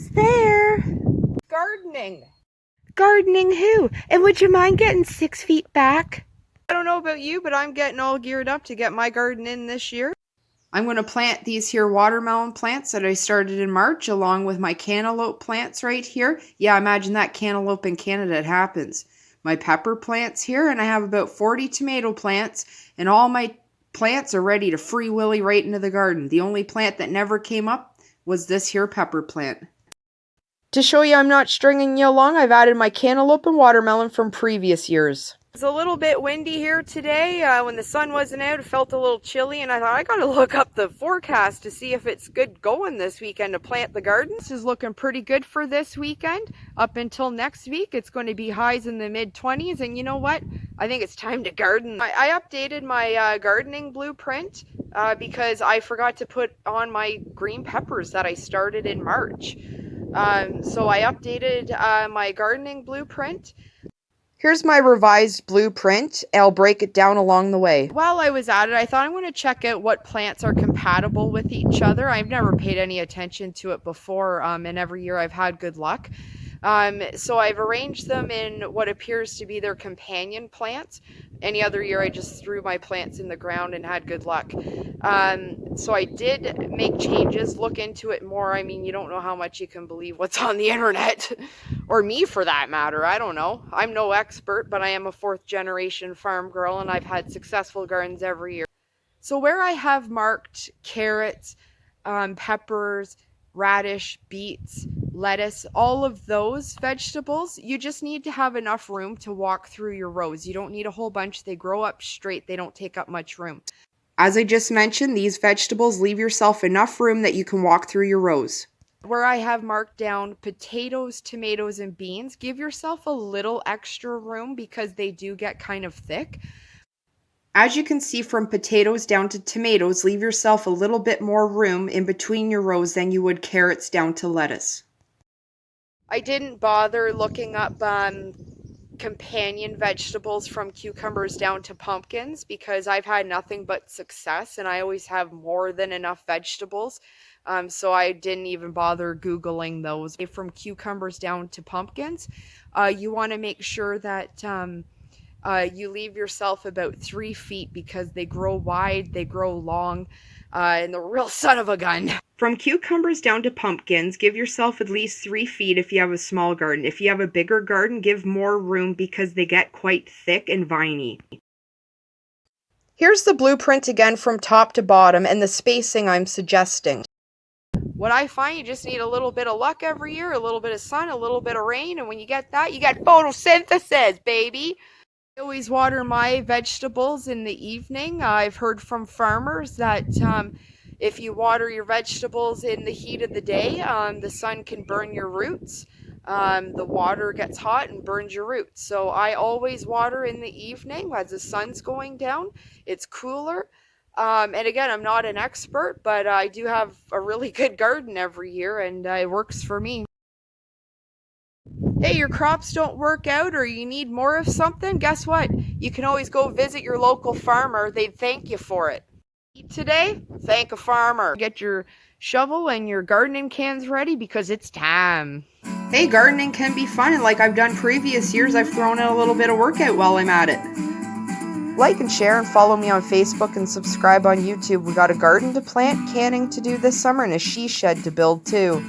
Who's there? Gardening. Gardening who? And would you mind getting 6 feet back? I don't know about you, but I'm getting all geared up to get my garden in this year. I'm going to plant these here watermelon plants that I started in March along with my cantaloupe plants right here. Yeah, imagine that, cantaloupe in Canada, it happens. My pepper plants here, and I have about 40 tomato plants, and all my plants are ready to free willy right into the garden. The only plant that never came up was this here pepper plant. To show you I'm not stringing you along, I've added my cantaloupe and watermelon from previous years. It's a little bit windy here today. When the sun wasn't out, it felt a little chilly, and I thought I gotta look up the forecast to see if it's good going this weekend to plant the garden. This is looking pretty good for this weekend. Up until next week, it's going to be highs in the mid-20s, and you know what? I think it's time to garden. I updated my gardening blueprint because I forgot to put on my green peppers that I started in March. So I updated my gardening blueprint. Here's my revised blueprint. I'll break it down along the way. While I was at it, I thought I'm going to check out what plants are compatible with each other. I've never paid any attention to it before, and every year I've had good luck. So I've arranged them in what appears to be their companion plants. Any other year I just threw my plants in the ground and had good luck. So I did make changes, look into it more. I mean, you don't know how much you can believe what's on the internet, or me for that matter. I don't know. I'm no expert, but I am a 4th generation farm girl, and I've had successful gardens every year. So where I have marked carrots, peppers, radish, beets, lettuce, all of those vegetables, you just need to have enough room to walk through your rows. You don't need a whole bunch. They grow up straight. They don't take up much room. As I just mentioned, these vegetables, leave yourself enough room that you can walk through your rows. Where I have marked down potatoes, tomatoes, and beans, give yourself a little extra room because they do get kind of thick. As you can see, from potatoes down to tomatoes, leave yourself a little bit more room in between your rows than you would carrots down to lettuce. I didn't bother looking up companion vegetables from cucumbers down to pumpkins because I've had nothing but success, and I always have more than enough vegetables. So I didn't even bother Googling those. From cucumbers down to pumpkins, you want to make sure that you leave yourself about 3 feet because they grow wide, they grow long, and they're a real son of a gun. From cucumbers down to pumpkins, give yourself at least 3 feet if you have a small garden. If you have a bigger garden, give more room because they get quite thick and viney. Here's the blueprint again from top to bottom and the spacing I'm suggesting. What I find, you just need a little bit of luck every year, a little bit of sun, a little bit of rain, and when you get that, you get photosynthesis, baby! I always water my vegetables in the evening. I've heard from farmers that if you water your vegetables in the heat of the day, the sun can burn your roots. The water gets hot and burns your roots. So I always water in the evening as the sun's going down. It's cooler. And again, I'm not an expert, but I do have a really good garden every year, and it works for me. Hey, your crops don't work out or you need more of something? Guess what? You can always go visit your local farmer. They'd thank you for it. Eat today? Thank a farmer. Get your shovel and your gardening cans ready because it's time. Hey, gardening can be fun, and like I've done previous years, I've thrown in a little bit of workout while I'm at it. Like and share and follow me on Facebook and subscribe on YouTube. We got a garden to plant, canning to do this summer, and a she shed to build too.